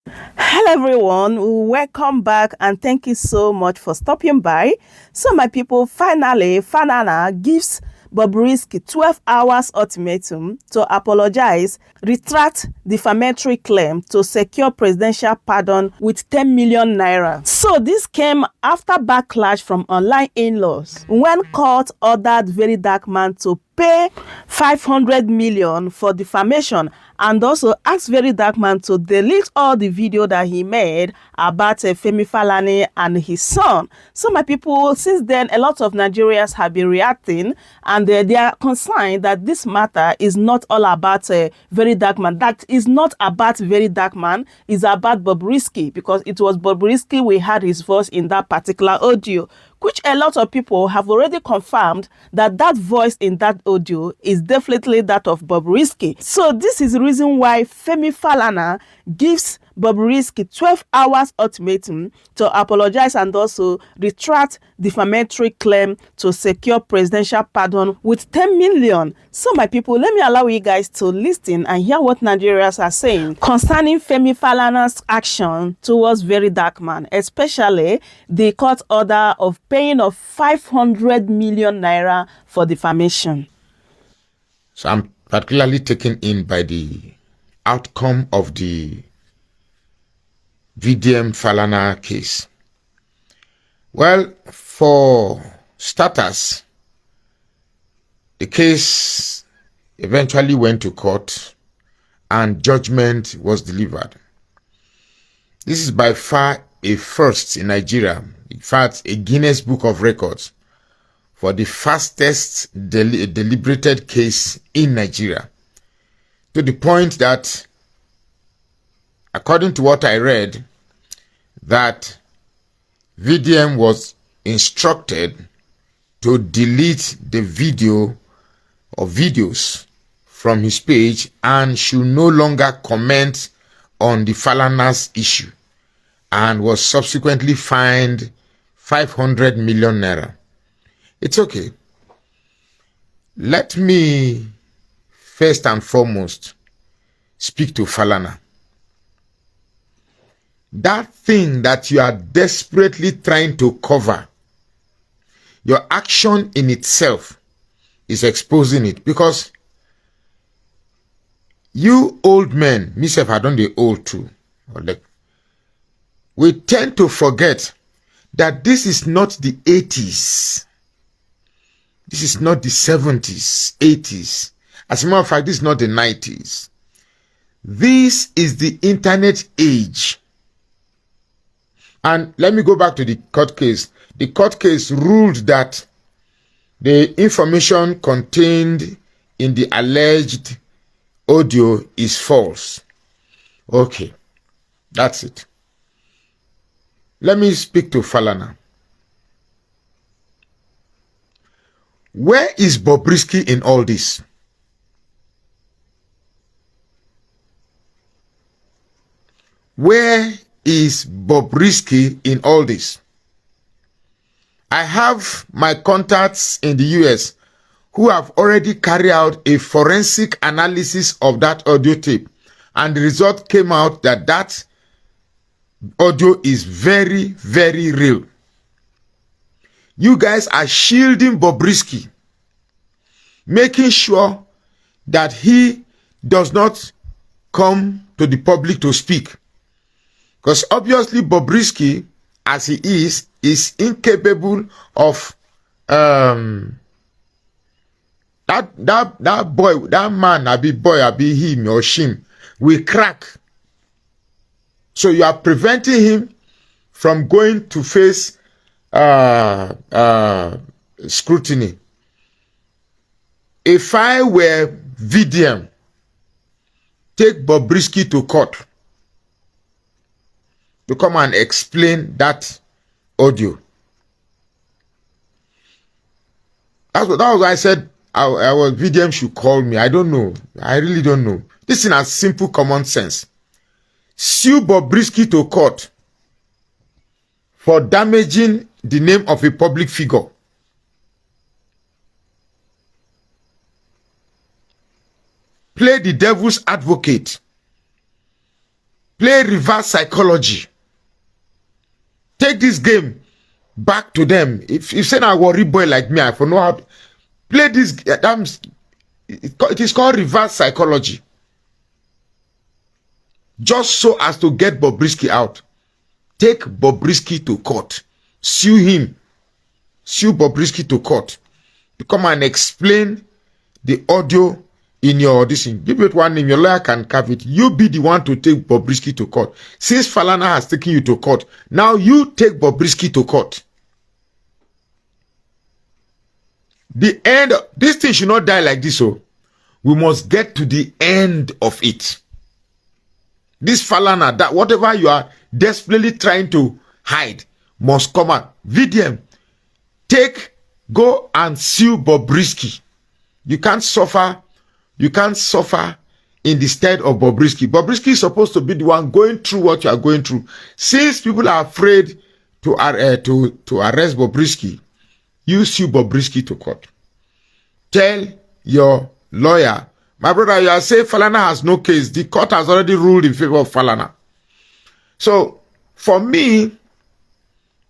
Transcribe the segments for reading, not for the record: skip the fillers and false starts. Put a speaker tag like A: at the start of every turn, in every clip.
A: Hello everyone, welcome back and thank you so much for stopping by. So my people, finally, Falana gives Bobrisky 12 hours ultimatum to apologize, retract defamatory claim to secure presidential pardon with 10 million naira. So this came after backlash from online in-laws when court ordered Very Dark Man to pay 500 million for defamation and also asked Very Dark Man to delete all the video that he made about Femi Falana and his son. So my people, since then, a lot of Nigerians have been reacting and they are concerned that this matter is not all about Very Dark Man. That is not about Very Dark Man, it's about Bobrisky, because it was Bobrisky we heard his voice in that particular audio, which a lot of people have already confirmed that that voice in that audio is definitely that of Bobrisky. So this is the reason why Femi Falana gives Bobrisky 12 hours ultimatum to apologize and also retract defamatory claim to secure presidential pardon with 10 million. So my people, let me allow you guys to listen and hear what Nigerians are saying concerning Femi Falana's action towards Very Dark Man, especially the court order of paying of 500 million naira for defamation.
B: So I'm particularly taken in by the outcome of the VDM Falana case. Well, for starters, the case eventually went to court and judgment was delivered. This is by far a first in Nigeria, in fact, a Guinness Book of Records for the fastest deliberated case in Nigeria, to the point that, according to what I read, that VDM was instructed to delete the video or videos from his page and should no longer comment on the Falana's issue, and was subsequently fined 500 million naira. It's okay. Let me first and foremost speak to Falana. That thing that you are desperately trying to cover, your action in itself is exposing it, because you old men, myself, I don't the old too, we tend to forget that this is not the 80s. This is not the 70s, 80s. As a matter of fact, this is not the 90s. This is the internet age. And let me go back to the court case. The court case ruled that the information contained in the alleged audio is false. Okay, that's it. Let me speak to Falana. Where is Bobrisky in all this? Where is Bobrisky in all this? I have my contacts in the US who have already carried out a forensic analysis of that audio tape, and the result came out that that audio is very, very real. You guys are shielding Bobrisky, making sure that he does not come to the public to speak. Because obviously Bobrisky, as he is incapable of that boy, that man, I be boy, I be him or shim, will crack. So you are preventing him from going to face scrutiny. If I were VDM, take Bobrisky to court to come and explain that audio. That was why I said our VDM should call me. I don't know. I really don't know. This is a simple common sense. Sue Bobrisky to court for damaging the name of a public figure. Play the devil's advocate Play reverse psychology. Take this game back to them. If you say a worry boy like me, I for know how to play this. It is called reverse psychology. Just so as to get Bobrisky out. Take Bobrisky to court. Sue him. Sue Bobrisky to court. To come and explain the audio in your audition. Give it one name, your lawyer can carve it. You be the one to take Bobrisky to court. Since Falana has taken you to court, now you take Bobrisky to court. The end, this thing should not die like this, so we must get to the end of it. This Falana, that whatever you are desperately trying to hide, must come out. VDM, go and sue Bobrisky. You can't suffer in the stead of Bobrisky. Bobrisky is supposed to be the one going through what you are going through. Since people are afraid to arrest Bobrisky, you sue Bobrisky to court. Tell your lawyer, my brother, you are saying Falana has no case. The court has already ruled in favor of Falana. So, for me,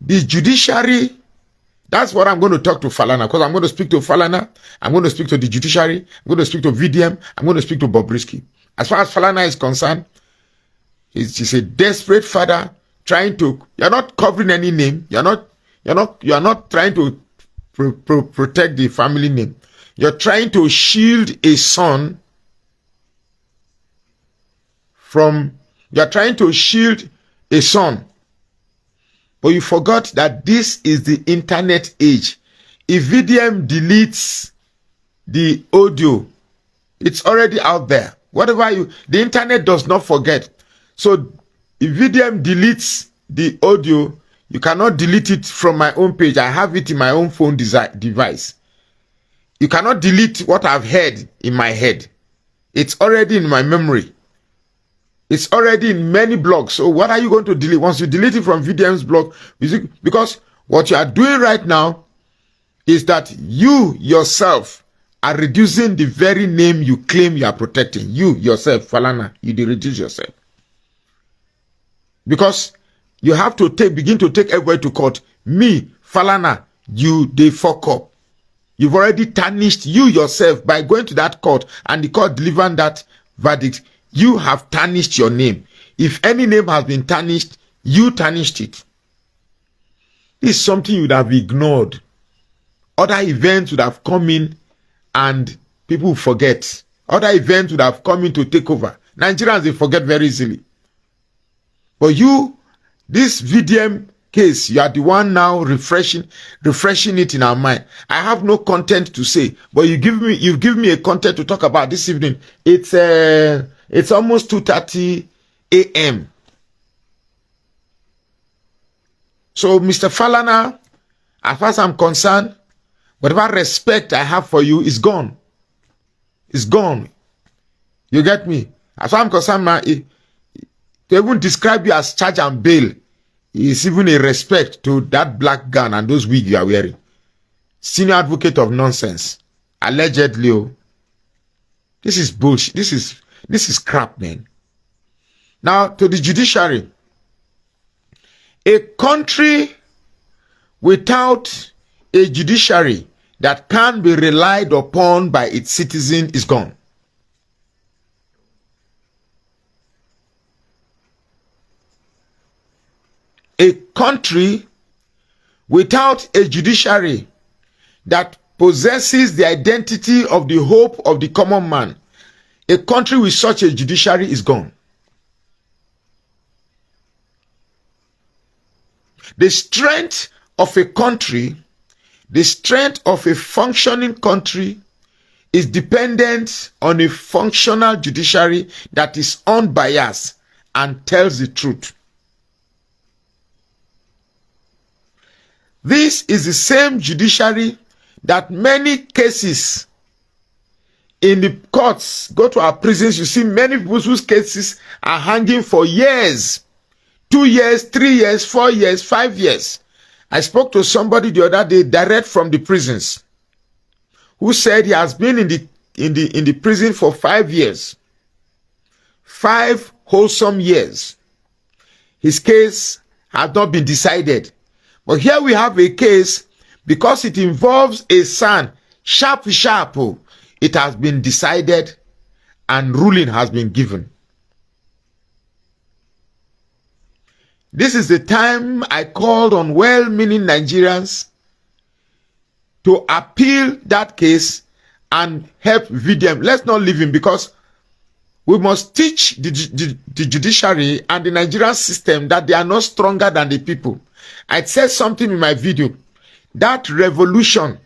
B: the judiciary, that's what I'm going to talk to Falana, because I'm going to speak to Falana, I'm going to speak to the judiciary, I'm going to speak to VDM, I'm going to speak to Bobrisky. As far as Falana is concerned, he's a desperate father trying to, you're not covering any name, you're not trying to protect the family name. You're trying to shield a son from, you're trying to shield a son. But you forgot that this is the internet age. If VDM deletes the audio, it's already out there. Whatever the internet does not forget. So if VDM deletes the audio, you cannot delete it from my own page. I have it in my own phone device. You cannot delete what I've heard in my head. It's already in my memory. It's already in many blogs. So what are you going to delete? Once you delete it from VDM's blog, because what you are doing right now is that you yourself are reducing the very name you claim you are protecting. You yourself, Falana, you reduce yourself. Because you have to begin to take everybody to court. Me, Falana, they fuck up. You've already tarnished you yourself by going to that court and the court delivering that verdict. You have tarnished your name. If any name has been tarnished, you tarnished it. This is something you would have ignored. Other events would have come in and people forget. Other events would have come in to take over. Nigerians, they forget very easily. But you, this VDM case, you are the one now refreshing it in our mind. I have no content to say, but you've given me a content to talk about this evening. It's almost 2:30 a.m. So, Mr. Falana, as far as I'm concerned, whatever respect I have for you is gone. It's gone. You get me? As far as I'm concerned, to even describe you as charge and bail is even a respect to that black gown and those wigs you are wearing. Senior advocate of nonsense. Allegedly. Oh. This is bullshit. This is crap, man. Now, to the judiciary. A country without a judiciary that can be relied upon by its citizens is gone. A country without a judiciary that possesses the identity of the hope of the common man, a country with such a judiciary is gone. The strength of a country, the strength of a functioning country is dependent on a functional judiciary that is unbiased and tells the truth. This is the same judiciary that many cases in the courts, go to our prisons, you see many people whose cases are hanging for years. 2 years, 3 years, 4 years, 5 years. I spoke to somebody the other day direct from the prisons who said he has been in the prison for 5 years. 5 wholesome years. His case has not been decided. But here we have a case, because it involves a son, sharp, it has been decided and ruling has been given. This is the time I called on well-meaning Nigerians to appeal that case and help VDM. Let's not leave him, because we must teach the judiciary and the Nigerian system that they are not stronger than the people. I said something in my video. That revolution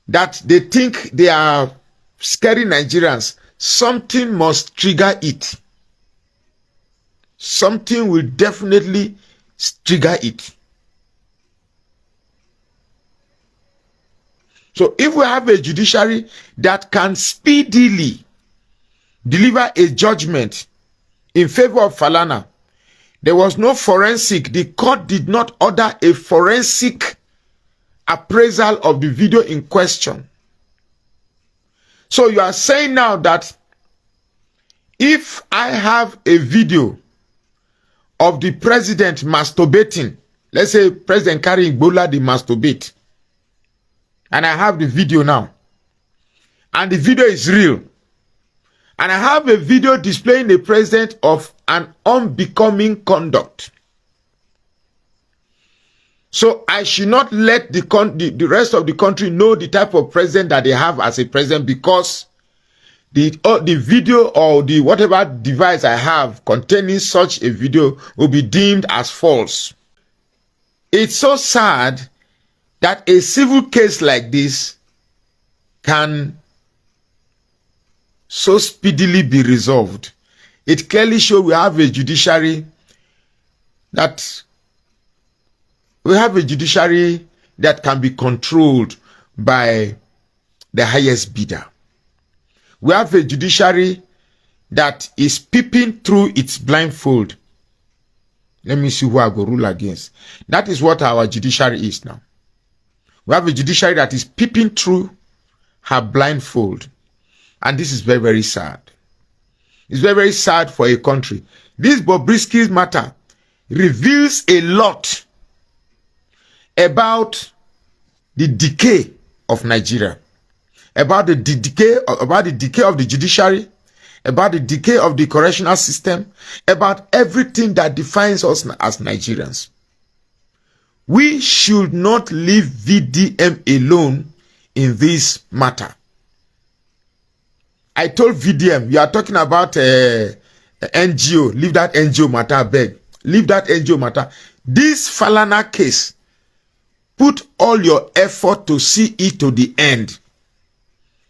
B: that they think they are scaring Nigerians, something must trigger it. Something will definitely trigger it. So if we have a judiciary that can speedily deliver a judgment in favor of Falana, there was no forensic. The court did not order a forensic appraisal of the video in question. So you are saying now that if I have a video of the president masturbating, let's say President carrying Ebola, they masturbate, and I have the video now, and the video is real, and I have a video displaying the president of an unbecoming conduct, so I should not let the rest of the country know the type of president that they have as a president, because the video or the whatever device I have containing such a video will be deemed as false. It's so sad that a civil case like this can so speedily be resolved. It clearly shows we have a judiciary that can be controlled by the highest bidder. We have a judiciary that is peeping through its blindfold. Let me see who I go rule against. That is what our judiciary is now. We have a judiciary that is peeping through her blindfold. And this is very, very sad. It's very, very sad for a country. This Bobrisky matter reveals a lot about the decay of Nigeria, about the decay of the judiciary, about the decay of the correctional system, about everything that defines us as Nigerians. We should not leave VDM alone in this matter. I told VDM, you are talking about NGO. Leave that NGO matter, I beg. Leave that NGO matter. This Falana case, put all your effort to see it to the end.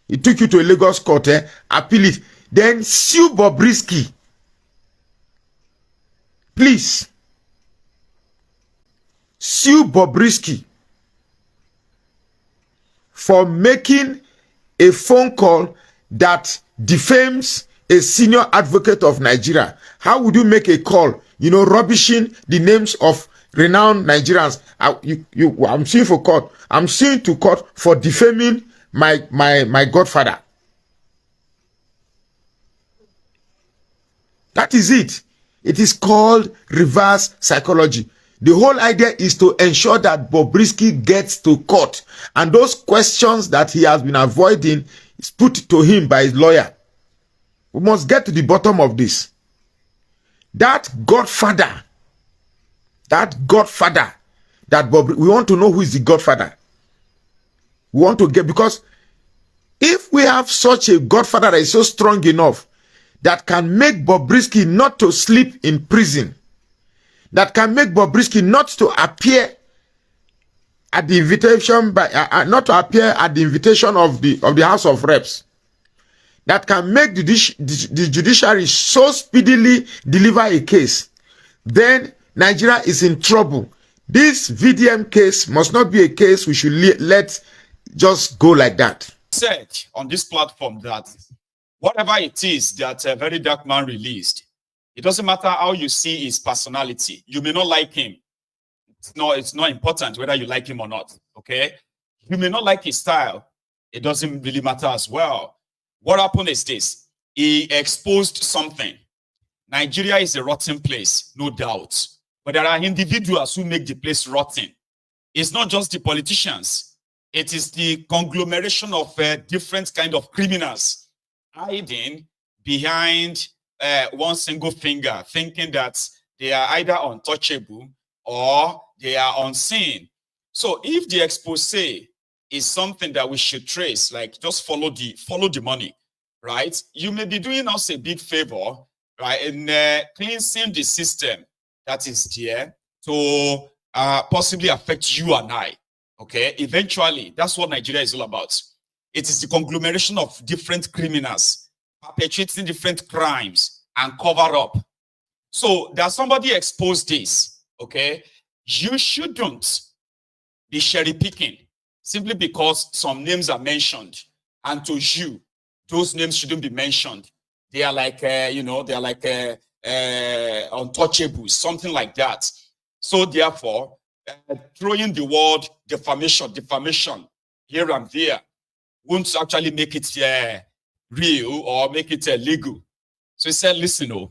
B: It took you to a Lagos court, appeal it. Then sue Bobrisky. Please. Sue Bobrisky for making a phone call that defames a senior advocate of Nigeria. How would you make a call, rubbishing the names of renowned Nigerians? I'm suing for court. I'm suing to court for defaming my godfather. That is it. It is called reverse psychology. The whole idea is to ensure that Bobrisky gets to court, and those questions that he has been avoiding is put to him by his lawyer. We must get to the bottom of this. That godfather, that we want to know who is the godfather. We want to get, because if we have such a godfather that is so strong enough that can make Bobrisky not to sleep in prison, that can make Bobrisky not to appear at the invitation not to appear at the invitation of the House of Reps, that can make the judiciary so speedily deliver a case, then Nigeria is in trouble. This VDM case must not be a case we should let just go like that.
C: Said on this platform that whatever it is that a very dark man released, it doesn't matter how you see his personality. You may not like him. It's not important whether you like him or not, okay? You may not like his style. It doesn't really matter as well. What happened is this. He exposed something. Nigeria is a rotten place, no doubt. But there are individuals who make the place rotten. It's not just the politicians. It is the conglomeration of different kind of criminals hiding behind one single finger, thinking that they are either untouchable or they are unseen. So if the expose is something that we should trace, like just follow the money, right? You may be doing us a big favor, right, in cleansing the system that is there to possibly affect you and I. Okay, eventually, that's what Nigeria is all about. It is the conglomeration of different criminals perpetrating different crimes and cover up. So that somebody exposed this, okay, you shouldn't be cherry picking simply because some names are mentioned, and to you, those names shouldn't be mentioned. They are like, you know, they are like untouchables, something like that. So therefore, throwing the word defamation here and there won't actually make it real or make it legal. So he said, listen,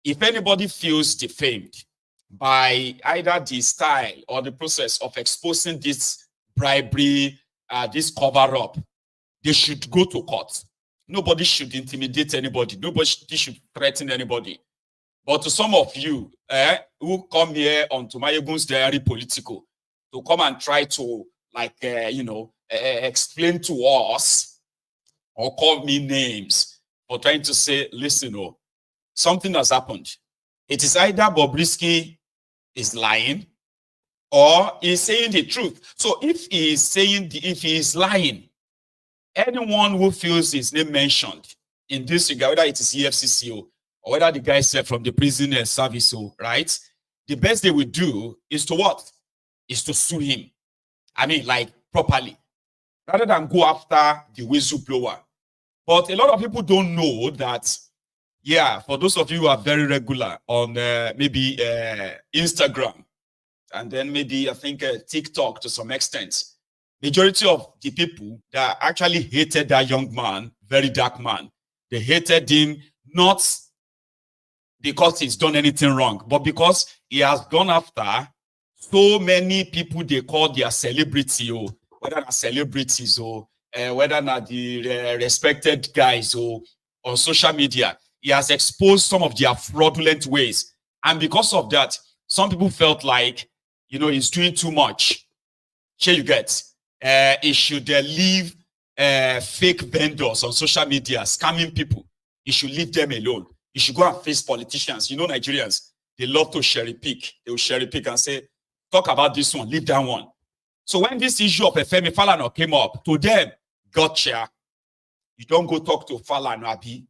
C: if anybody feels defamed by either the style or the process of exposing this bribery, this cover-up, they should go to court. Nobody should intimidate anybody. Nobody should threaten anybody. But to some of you who come here on Tumayegun's Diary Political to come and try to, like, you know, explain to us or call me names for trying to say, listen, something has happened. It is either Bobrisky is lying or he's saying the truth. So if he is lying, anyone who feels his name mentioned in this regard, whether it is EFCC or whether the guy said from the prison service, right? The best they will do is to what? Is to sue him. I mean, like, properly, rather than go after the whistleblower. But a lot of people don't know that, yeah, for those of you who are very regular on maybe Instagram, and then maybe I think TikTok to some extent, majority of the people that actually hated that young man, very dark man, they hated him not because he's done anything wrong, but because he has gone after so many people they call their celebrity, or whether not celebrities, or whether not the respected guys, or on social media. He has exposed some of their fraudulent ways. And because of that, some people felt like, you know, he's doing too much. Here you get. He should leave fake vendors on social media, scamming people. He should leave them alone. He should go and face politicians. You know, Nigerians, they love to cherry pick. They will cherry pick and say, talk about this one, leave that one. So when this issue of Femi Falana came up, to them, gotcha. You don't go talk to Falana, Abi.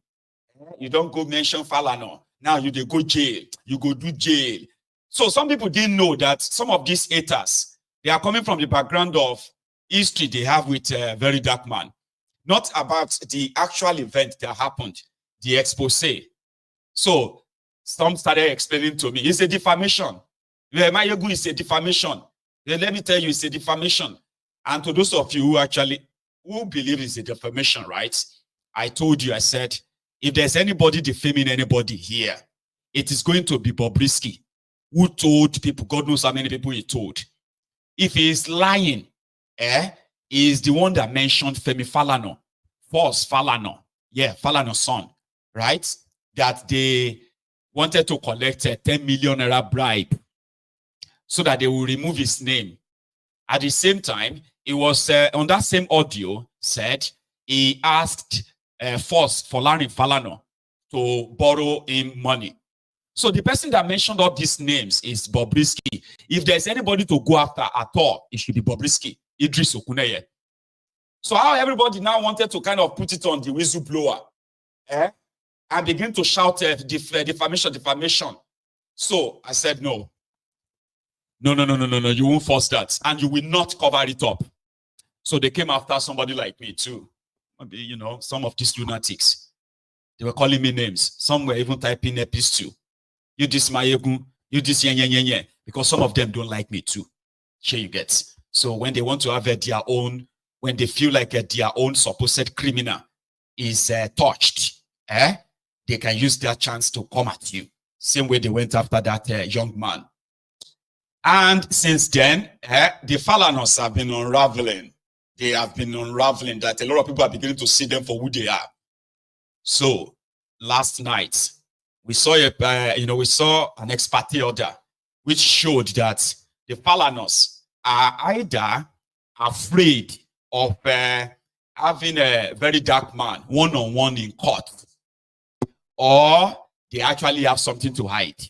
C: You don't go mention Falana. Now you they go jail. You go do jail. So some people didn't know that some of these haters, they are coming from the background of history they have with a very dark man. Not about the actual event that happened, the expose. So some started explaining to me, it's a defamation. Mayogu is a defamation. Let me tell you, it's a defamation. And to those of you who believe it's a defamation, right? I told you, I said, if there's anybody defaming anybody here, it is going to be Bobrisky, who told people, God knows how many people he told. If he is lying, he is the one that mentioned Femi Falana, Falz Falana, yeah, Falana's son, right? That they wanted to collect a 10 million naira bribe so that they will remove his name. At the same time, it was on that same audio said he asked Falz Falana to borrow him money. So the person that mentioned all these names is Bobrisky. If there's anybody to go after at all, it should be Bobrisky, Idris Okuneye. So how everybody now wanted to kind of put it on the whistleblower, and begin to shout defamation. So I said, no, you won't force that, and you will not cover it up. So they came after somebody like me too. Maybe, you know, some of these lunatics, they were calling me names. Some were even typing epistle. You this Mayegun, you this yen, because some of them don't like me too. Here you get. So when they want to have their own, when they feel like their own supposed criminal is touched, they can use their chance to come at you. Same way they went after that young man. And since then, the Falanas have been unraveling. They have been unraveling that a lot of people are beginning to see them for who they are. So last night, we saw we saw an ex parte order which showed that the Falanas are either afraid of having a very dark man one-on-one in court, or they actually have something to hide.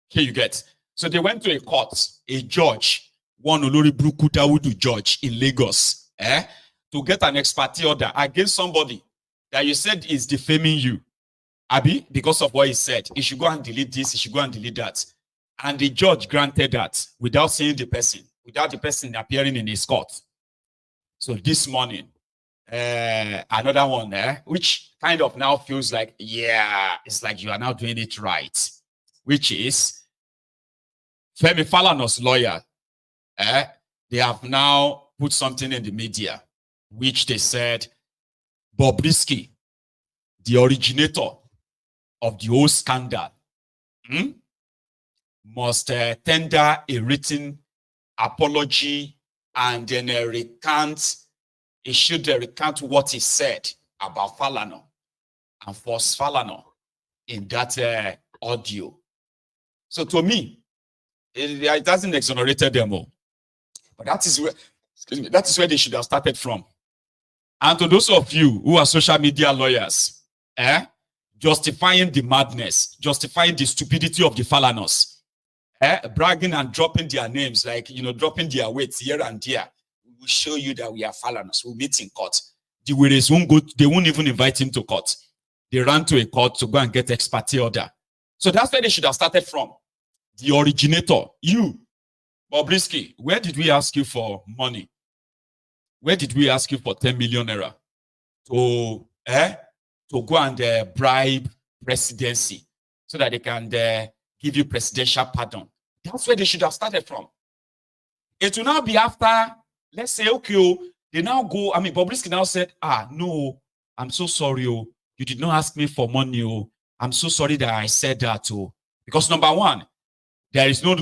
C: Here you get. So they went to a court, a judge, one Olori Bruku Dawudu judge in Lagos, to get an ex parte order against somebody that you said is defaming you, Abi, because of what he said. He should go and delete this, he should go and delete that. And the judge granted that without seeing the person, without the person appearing in his court. So this morning, another one there, which kind of now feels like, yeah, it's like you are now doing it right, which is Femi Falana's lawyer. They have now put something in the media, which they said Bobrisky, the originator of the whole scandal, must tender a written apology and then recant. He should recant what he said about Falana and force Falana in that audio. So to me, it hasn't exonerated them all. But that is where, excuse me, that is where they should have started from. And to those of you who are social media lawyers, justifying the madness, justifying the stupidity of the Falanas, bragging and dropping their names, like, dropping their weights here and there. We will show you that we are Falanas. We'll meet in court. The Wiris won't go, they won't even invite him to court. They ran to a court to go and get ex parte order. So that's where they should have started from. The originator, you, Bobrisky, where did we ask you for money? Where did we ask you for 10 million naira to go and bribe presidency so that they can give you presidential pardon? That's where they should have started from. It will now be after, let's say, okay, they now go, Bobrisky now said, no, I'm so sorry, you did not ask me for money, I'm so sorry that I said that, because number one, there is no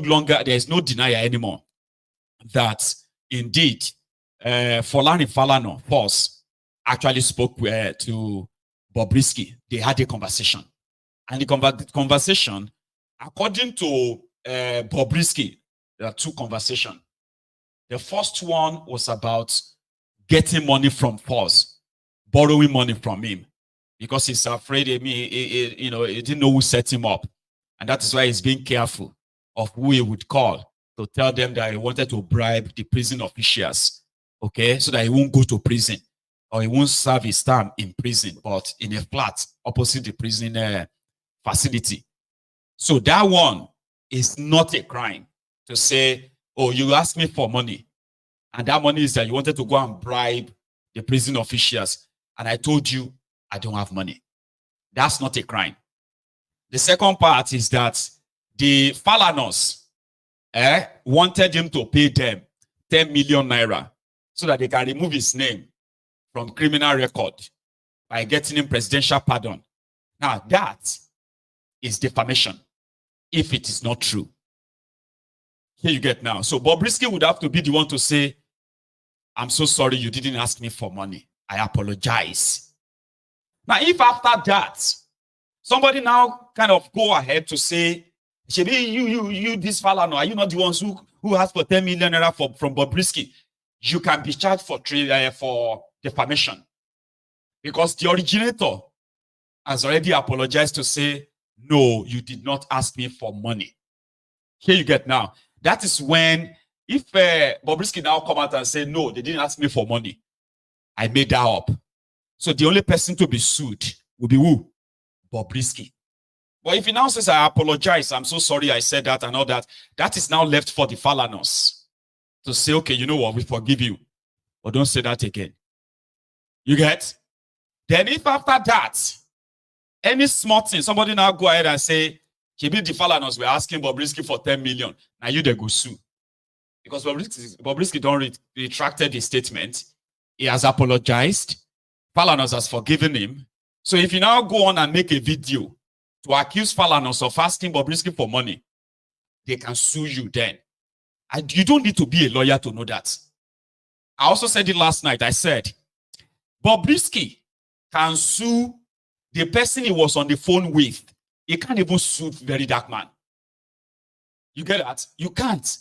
C: denial anymore that indeed Falana, Falz, actually spoke to Bobrisky. They had a conversation. And the conversation, according to Bobrisky, there are two conversations. The first one was about getting money from Falz, borrowing money from him, because he's afraid he didn't know who set him up. And that is why he's being careful of who he would call to tell them that he wanted to bribe the prison officials, okay, so that he won't go to prison or he won't serve his term in prison, but in a flat opposite the prison facility. So that one is not a crime to say, oh, you asked me for money, and that money is that you wanted to go and bribe the prison officials, and I told you I don't have money. That's not a crime. The second part is that the Falanas wanted him to pay them 10 million naira so that they can remove his name from criminal record by getting him presidential pardon. Now, that is defamation if it is not true. Here you get now. So Bobrisky would have to be the one to say, I'm so sorry you didn't ask me for money. I apologize. Now, if after that, somebody now kind of go ahead to say, Shebi, you, this Falana, are you not the ones who asked for 10 million naira from Bobrisky? You can be charged for defamation. Because the originator has already apologized to say, no, you did not ask me for money. Here you get now. That is when, if Bobrisky now come out and say, no, they didn't ask me for money, I made that up. So the only person to be sued will be who? Bobrisky. But if he now says, I apologize, I'm so sorry I said that and all that, that is now left for the Falanas to say, okay, you know what, we forgive you, but don't say that again. You get? Then if after that, any small thing, somebody now go ahead and say, maybe the Falanas were asking Bobrisky for 10 million, now you they go sue. Because Bobrisky don't retracted his statement. He has apologized. Falanas has forgiven him. So if you now go on and make a video to accuse Falana of asking Bobrisky for money, they can sue you then. And you don't need to be a lawyer to know that. I also said it last night. I said, Bobrisky can sue the person he was on the phone with. He can't even sue Very Dark Man. You get that? You can't.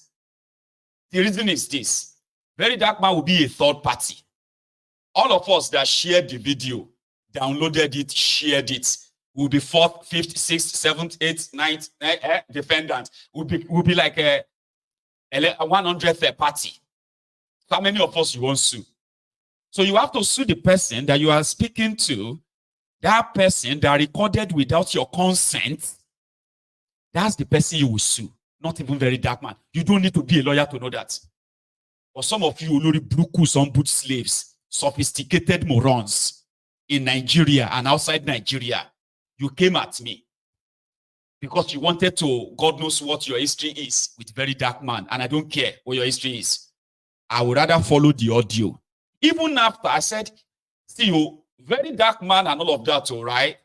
C: The reason is this. Very Dark Man will be a third party. All of us that shared the video, downloaded it, shared it, will be fourth, fifth, sixth, seventh, eighth, ninth defendant. Will be like a 100th party. So how many of us you want to sue? So you have to sue the person that you are speaking to, that person that recorded without your consent. That's the person you will sue, not even Very Dark Man. You don't need to be a lawyer to know that. But some of you Olori Brukus on boot slaves, sophisticated morons in Nigeria and outside Nigeria, you came at me because you wanted to, God knows what your history is with Very Dark Man, and I don't care what your history is. I would rather follow the audio. Even after I said, see you, Very Dark Man and all of that, all right?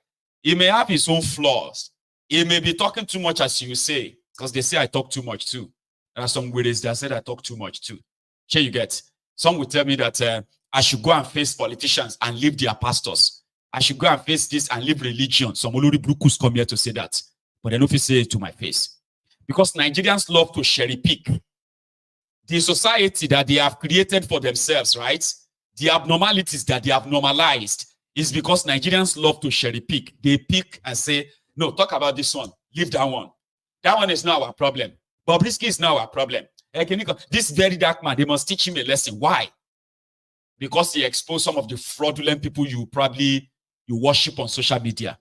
C: He may have his own flaws. He may be talking too much, as you say, because they say I talk too much too. There are some widows that said I talk too much too. Here you get. Some will tell me that I should go and face politicians and leave their pastors. I should go and face this and leave religion. Some Olori Brukus come here to say that. But they don't say it to my face. Because Nigerians love to cherry pick the society that they have created for themselves, right? The abnormalities that they have normalized is because Nigerians love to cherry pick. They pick and say, no, talk about this one. Leave that one. That one is not our problem. Bobrisky is not our problem. This Very Dark Man, they must teach him a lesson. Why? Because he exposed some of the fraudulent people you worship on social media.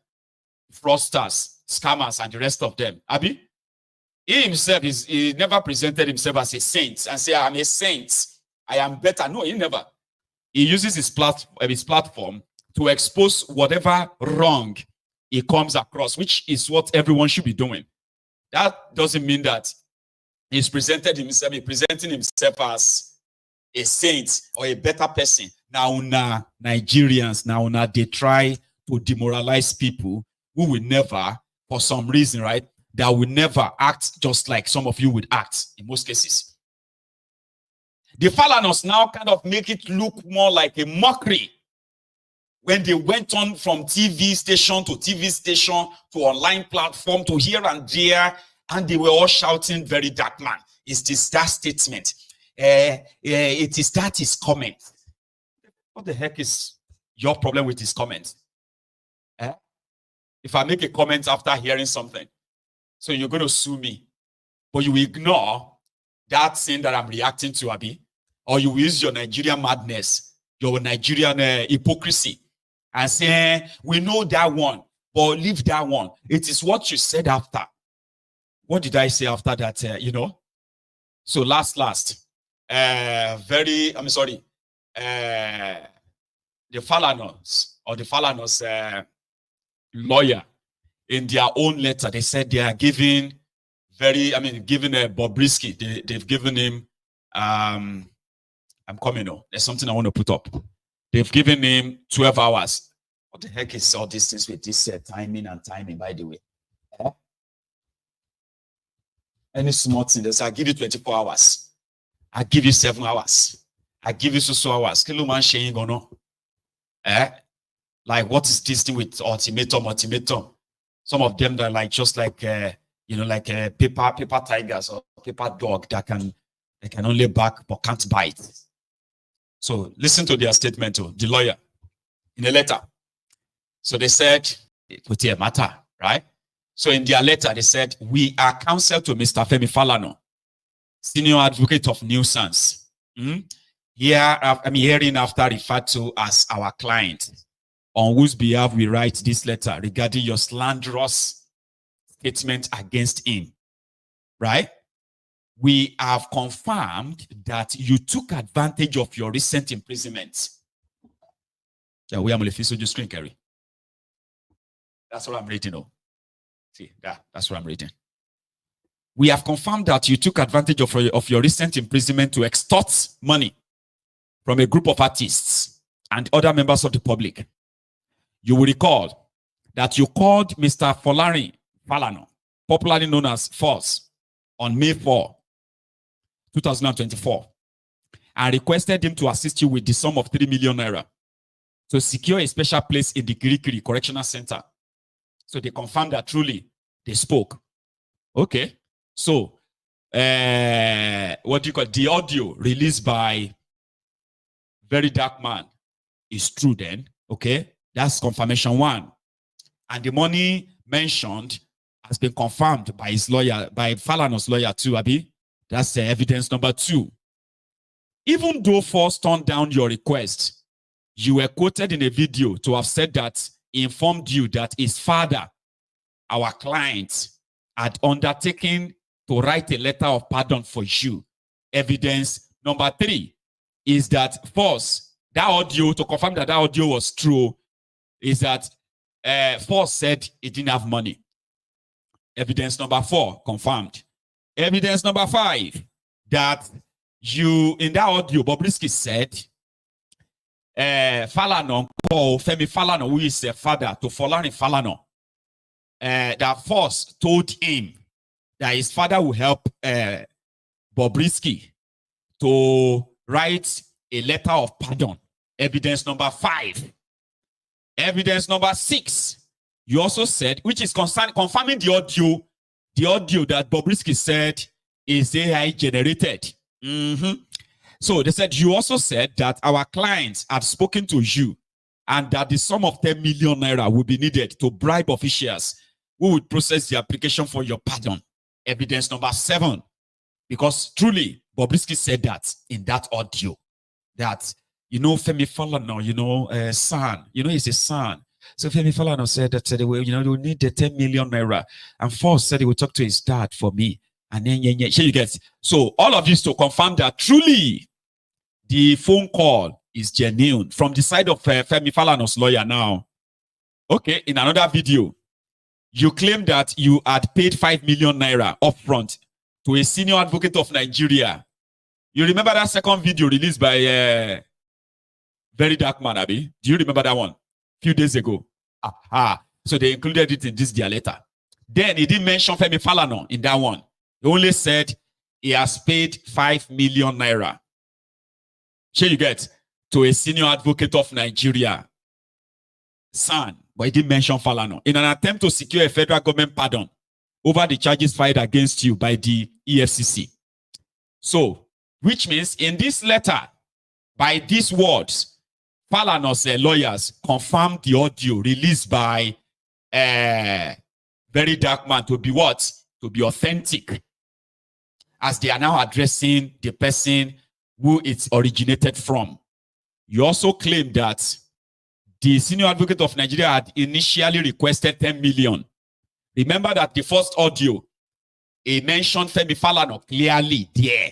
C: Fraudsters, scammers, and the rest of them. Abi? He himself, he never presented himself as a saint and say, I'm a saint. I am better. No, he never. He uses his platform to expose whatever wrong he comes across, which is what everyone should be doing. That doesn't mean that he's presenting himself as a saint or a better person. Now, Nigerians, they try to demoralize people who will never, for some reason, right, that will never act just like some of you would act in most cases. The Falanas now kind of make it look more like a mockery when they went on from TV station to TV station to online platform to here and there, and they were all shouting Very Dark Man. Is this that statement? It is that his comment. What the heck is your problem with his comment? If I make a comment after hearing something, so you're going to sue me, but you ignore that thing that I'm reacting to, Abi, or you use your Nigerian madness, your Nigerian hypocrisy, and say, we know that one, but leave that one. It is what you said after. What did I say after that, So last, the Falanas lawyer, in their own letter, they said they are giving Bobrisky, they've given him, I'm coming on. There's something I want to put up. They've given him 12 hours. What the heck is all these things with this timing, by the way? Any small thing, they say, I'll give you 24 hours. I'll give you 7 hours. I'll give you so hours. Like, what is this thing with ultimatum? Some of them that are just like paper tigers or paper dog that can only bark but can't bite. So listen to their statement, the lawyer, in a letter. So they said, it would be a matter, right? So in their letter, they said, we are counsel to Mr. Femi Falana, senior advocate of nuisance. Herein after referred to as our client, on whose behalf we write this letter regarding your slanderous statement against him, right? We have confirmed that you took advantage of your recent imprisonment. Yeah, we are just screen carry. That's what I'm reading. See, that's what I'm reading. We have confirmed that you took advantage of your recent imprisonment to extort money from a group of artists and other members of the public. You will recall that you called Mr. Falana, popularly known as Falz, on May 4, 2024, and requested him to assist you with the sum of 3 million naira to secure a special place in the Kirikiri Correctional Center. So they confirmed that truly they spoke. Okay. So, what do you call it? The audio released by Very Dark Man is true then. Okay. That's confirmation 1. And the money mentioned has been confirmed by his lawyer, by Falana's lawyer too, Abi. That's the evidence number 2. Even though Falz turned down your request, you were quoted in a video to have said that he informed you that his father, our client, had undertaken to write a letter of pardon for you. Evidence number 3 is that Falz, that audio, to confirm that that audio was true, is that Falz said he didn't have money. Evidence number 4, confirmed. Evidence number 5, that you, in that audio, Bobrisky said, Falana called Femi Falana, who is a father to Falana, that Falz told him that his father will help Bobrisky to write a letter of pardon. Evidence number 5. Evidence number 6, you also said, which is confirming the audio that Bobrisky said is AI generated. So they said, you also said that our clients had spoken to you and that the sum of 10 million naira will be needed to bribe officials who would process the application for your pardon. Evidence number 7, because truly Bobrisky said that in that audio, that, you know, Femi Falana, you know, son, you know, he's a son. So Femi Falana said that, they will need the 10 million naira. And Falz said he would talk to his dad for me. And then, here you get. So all of this to confirm that truly the phone call is genuine from the side of Femi Falana's lawyer now. Okay, in another video, you claim that you had paid 5 million naira upfront to a senior advocate of Nigeria. You remember that second video released by Very Dark Man, Abi? Do you remember that one? A few days ago. Aha. So they included it in this their letter. Then he didn't mention Femi Falana in that one. He only said he has paid 5 million naira. Here you get, to a senior advocate of Nigeria, son, but he didn't mention Falana, in an attempt to secure a federal government pardon over the charges filed against you by the EFCC. So, which means in this letter, by these words, Falana's lawyers confirmed the audio released by Very Dark Man to be what? To be authentic, as they are now addressing the person who it originated from. You also claim that the senior advocate of Nigeria had initially requested 10 million. Remember that the first audio, he mentioned Femi Falana clearly there,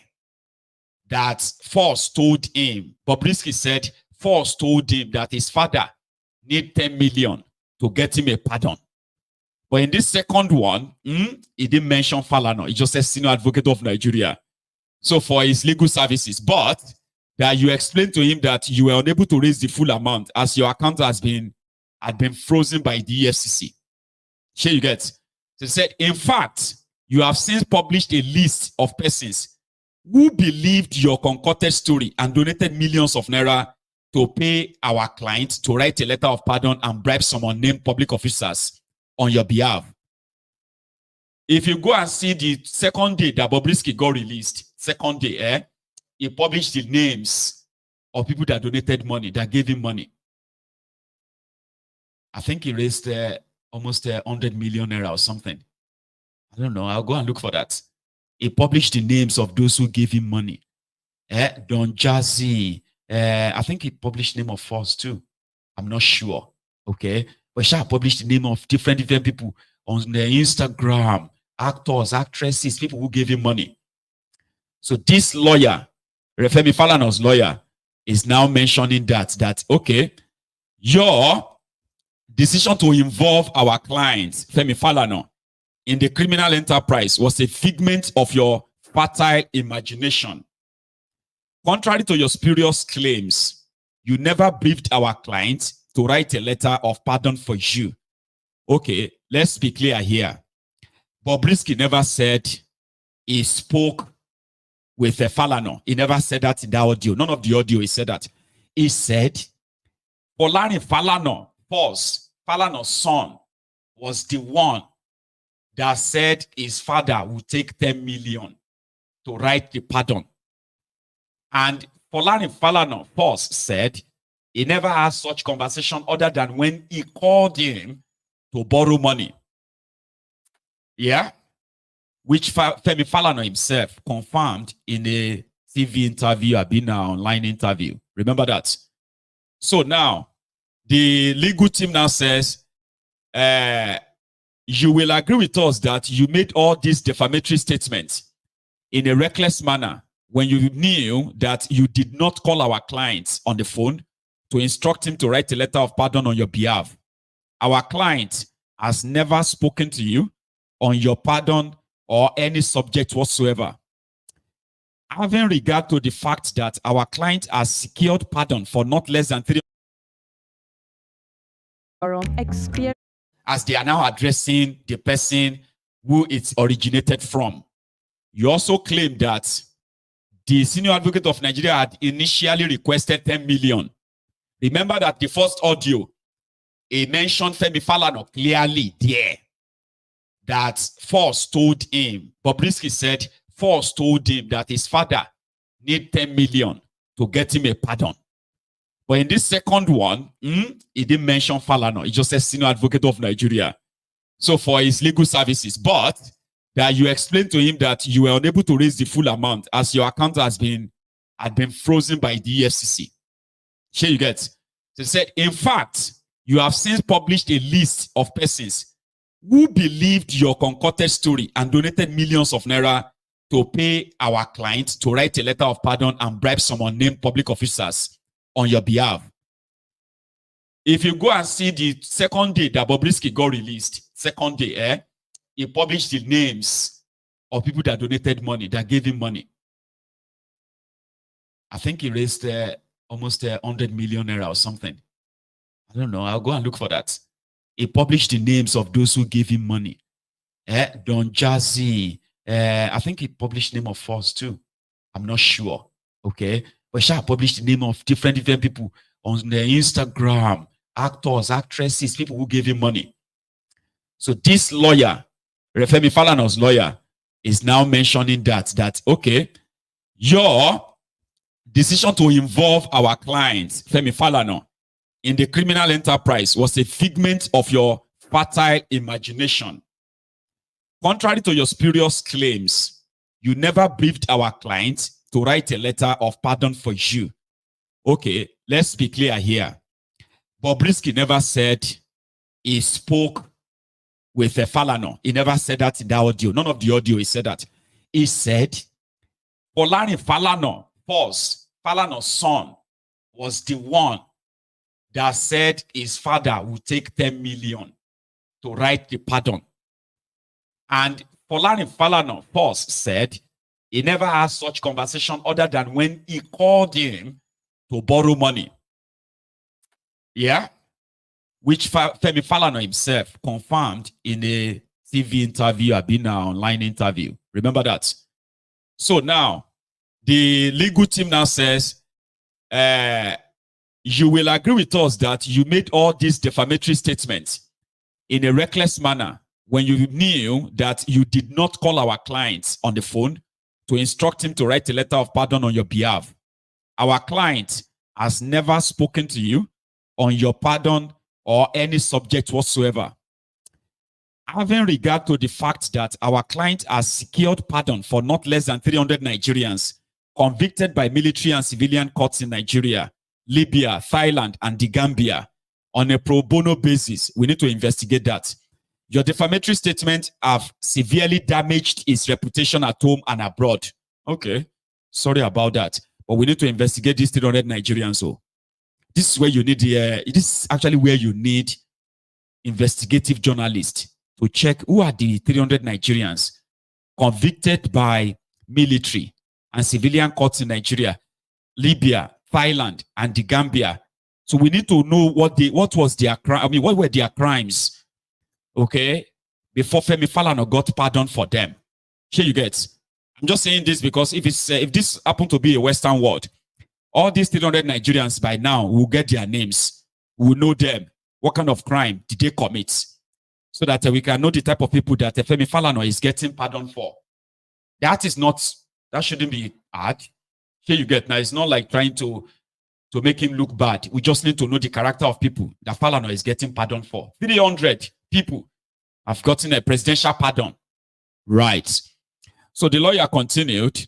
C: that Falz told him, Bobrisky said, Falz told him that his father need 10 million to get him a pardon. But in this second one, he didn't mention Falana. He just said senior advocate of Nigeria. So for his legal services, but that you explained to him that you were unable to raise the full amount as your account had been frozen by the EFCC. Here you get. So he said, in fact, you have since published a list of persons who believed your concocted story and donated millions of naira to pay our client to write a letter of pardon and bribe some unnamed public officers on your behalf. If you go and see the second day that Bobrisky got released, second day, he published the names of people that donated money, that gave him money. I think he raised almost 100 million naira or something. I don't know. I'll go and look for that. He published the names of those who gave him money. Don Jazzy. I think he published the name of Falz too. I'm not sure. Okay. But Sha published the name of different people on the Instagram, actors, actresses, people who gave him money. So this lawyer, Femi Falana's lawyer, is now mentioning that okay, your decision to involve our client, Femi Falana, in the criminal enterprise was a figment of your fertile imagination. Contrary to your spurious claims, you never briefed our client to write a letter of pardon for you. Okay, let's be clear here. Bobrisky never said he spoke with a Falana. He never said that in the audio. None of the audio he said that. He said, Falana, Falz, Falana's son, was the one that said his father would take 10 million to write the pardon. And Falana, Falz, said he never had such conversation other than when he called him to borrow money. Yeah? Which Femi Falana himself confirmed in a TV interview, an online interview. Remember that? So now, the legal team now says, you will agree with us that you made all these defamatory statements in a reckless manner when you knew that you did not call our clients on the phone to instruct him to write a letter of pardon on your behalf. Our client has never spoken to you on your pardon or any subject whatsoever. Having regard to the fact that our client has secured pardon for not less than 3 as they are now addressing the person who it originated from. You also claim that the senior advocate of Nigeria had initially requested 10 million. Remember that the first audio, he mentioned Femi Falana clearly there, that Falz told him, Bobrisky said, Falz told him that his father need 10 million to get him a pardon. But in this second one, he didn't mention Falana. He just said senior advocate of Nigeria. So for his legal services, but that you explained to him that you were unable to raise the full amount as your account had been frozen by the EFCC. Here you get. So he said, in fact, you have since published a list of persons who believed your concocted story and donated millions of naira to pay our client to write a letter of pardon and bribe some unnamed public officers on your behalf. If you go and see the second day that Bobrisky got released, second day, he published the names of people that donated money, that gave him money. I think he raised almost 100 million naira or something. I don't know. I'll go and look for that. He published the names of those who gave him money. Don Jazzy. I think he published the name of Falz too. I'm not sure. Okay. But Shah published the name of different people on their Instagram, actors, actresses, people who gave him money. So this lawyer, Femi Falana's lawyer, is now mentioning that okay, your decision to involve our client, Femi Falana, in the criminal enterprise was a figment of your fertile imagination. Contrary to your spurious claims, you never briefed our client to write a letter of pardon for you. Okay, let's be clear here. Bobrisky never said he spoke with a Falana. He never said that in the audio. None of the audio he said that. He said, Falana, Falz, Falana's son, was the one that said his father would take 10 million to write the pardon. And Falana, Falz, said he never had such conversation other than when he called him to borrow money. Yeah? Which Femi Falana himself confirmed in a TV interview, an online interview. Remember that? So now, the legal team now says, you will agree with us that you made all these defamatory statements in a reckless manner when you knew that you did not call our clients on the phone to instruct him to write a letter of pardon on your behalf. Our client has never spoken to you on your pardon or any subject whatsoever. Having regard to the fact that our client has secured pardon for not less than 300 Nigerians convicted by military and civilian courts in Nigeria, Libya, Thailand, and the Gambia on a pro bono basis, we need to investigate that. Your defamatory statements have severely damaged his reputation at home and abroad. Okay, sorry about that. But we need to investigate these 300 Nigerians. So this is where you need this is actually where you need investigative journalists to check who are the 300 Nigerians convicted by military and civilian courts in Nigeria, Libya, Thailand, and the Gambia. So we need to know what was their crime. I mean, what were their crimes? okay, before Femi Falana got pardoned for them. Here you get. I'm just saying this because if this happened to be a Western world, all these 300 Nigerians by now will get their names. We will know them. What kind of crime did they commit? So that we can know the type of people that Femi Falana is getting pardoned for. That shouldn't be hard. Here you get. Now, it's not like trying to make him look bad. We just need to know the character of people that Falana is getting pardoned for. 300 people have gotten a presidential pardon. Right. So the lawyer continued.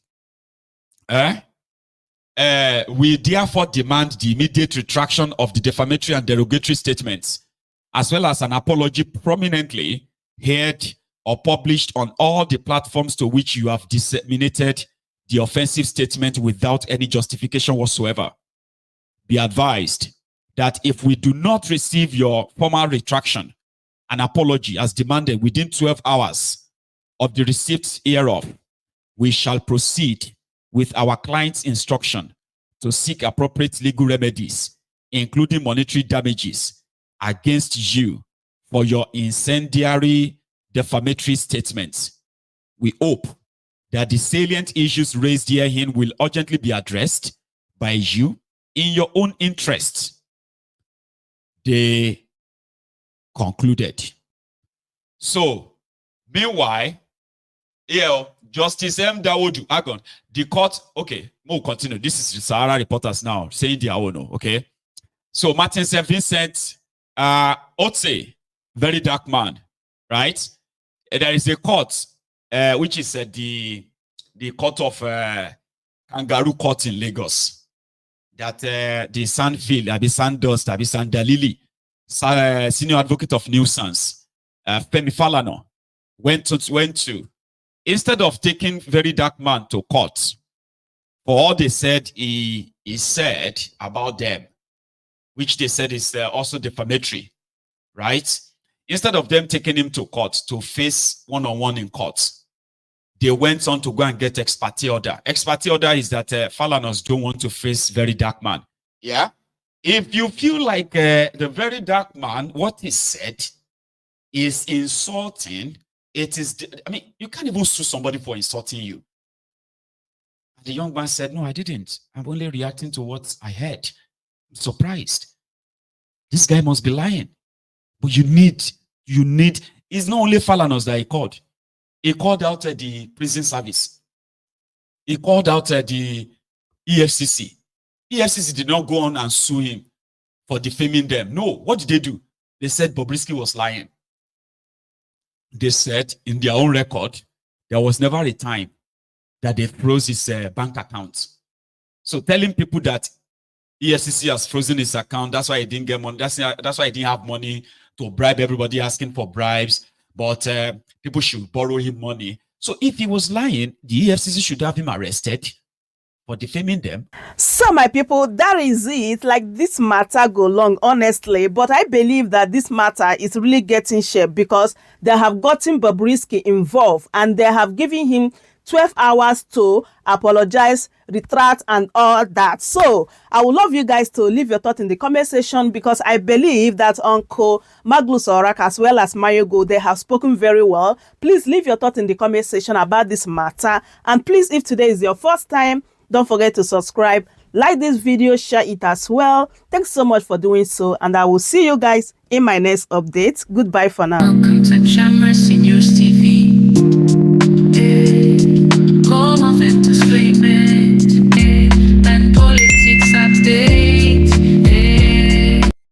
C: We therefore demand the immediate retraction of the defamatory and derogatory statements, as well as an apology prominently heard or published on all the platforms to which you have disseminated the offensive statement without any justification whatsoever. Be advised that if we do not receive your formal retraction and apology as demanded within 12 hours of the receipt hereof, we shall proceed with our client's instruction to seek appropriate legal remedies, including monetary damages, against you for your incendiary defamatory statements. We hope that the salient issues raised herein will urgently be addressed by you in your own interests. They concluded. So, meanwhile, Justice M. Dawodu, the court, okay, we'll continue. This is the Sahara reporters now saying their own, okay? So, Martin St. Vincent, Otse, very dark man, right? There is a court, which is the court of Kangaroo Court in Lagos. That the Sandfield, Sandust, Sandalili, senior advocate of nuisance, Femi Falana, went to, instead of taking very dark man to court for all they said he said about them, which they said is also defamatory, right? Instead of them taking him to court to face one-on-one in court, they went on to go and get ex parte order. Ex parte order is that Falanas don't want to face very dark man. Yeah. If you feel like the very dark man, what he said is insulting, it is, you can't even sue somebody for insulting you. The young man said, no, I didn't. I'm only reacting to what I heard. I'm surprised. This guy must be lying. But you need, it's not only Falanas that he called. He called out the prison service. He called out the EFCC. EFCC did not go on and sue him for defaming them. No, what did they do? They said Bobrisky was lying. They said in their own record, there was never a time that they froze his bank account. So telling people that EFCC has frozen his account, that's why he didn't get money. That's why he didn't have money to bribe everybody asking for bribes. But people should borrow him money. So if he was lying, the EFCC should have him arrested for defaming them.
A: So my people, that is it. Like, this matter go long, honestly, but I believe that this matter is really getting shape because they have gotten Bobrisky involved and they have given him 12 hours to apologize, retract, and all that. So I would love you guys to leave your thoughts in the comment section because I believe that Uncle Maglus Orak as well as Mayogo, they have spoken very well. Please leave your thoughts in the comment section about this matter. And please, if today is your first time, don't forget to subscribe, like this video, share it as well. Thanks so much for doing so, and I will see you guys in my next update. Goodbye for now.
D: Welcome to Shamras News TV. Call off into sleeping.